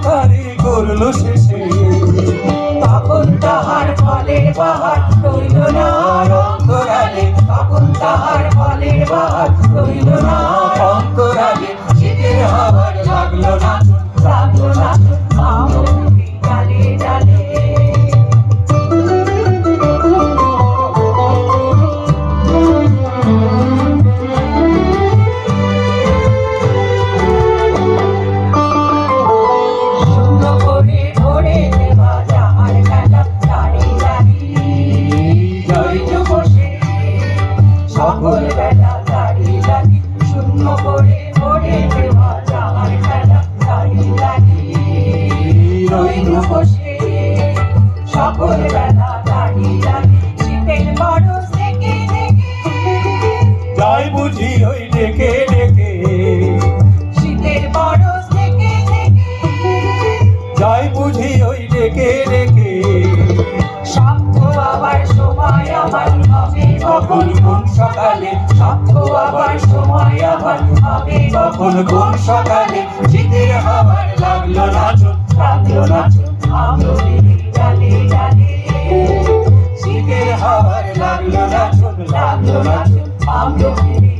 তারি করলো শেষে। তখন তাহার ফলের বাহার রইল না আর অন্তরালে, তখন তাহার ফলের বাহার রইল না আর অন্তরালে শীতের হাওয়ার লাগলো না লাগলো না আমরুদি ডালে ডালে। সকল বেলা দাড়ি লাগি শূন্য করে ভরে দেওয়া যাহার খেলা দাড়ি লাগি রইল বসে। সকল বেলা দাড়ি লাগি শীতের বরস থেকে থেকে যাই বুঝি ওই ডেকে ডেকে। শীতের বরস থেকে থেকে যাই বুঝি ওই ডেকে ডেকে। সাক্ষ্য আবার সময় আমার হবে কখন কোন সকালে সাক্ষ্য আবার সময় আমার হবে কখন কোন সকালে শীতের হাওয়ার লাগলো না লাগলো না আমরুদি ডালে ডালে। শীতের হাওয়ার লাগলো না লাগলো না আমরুদি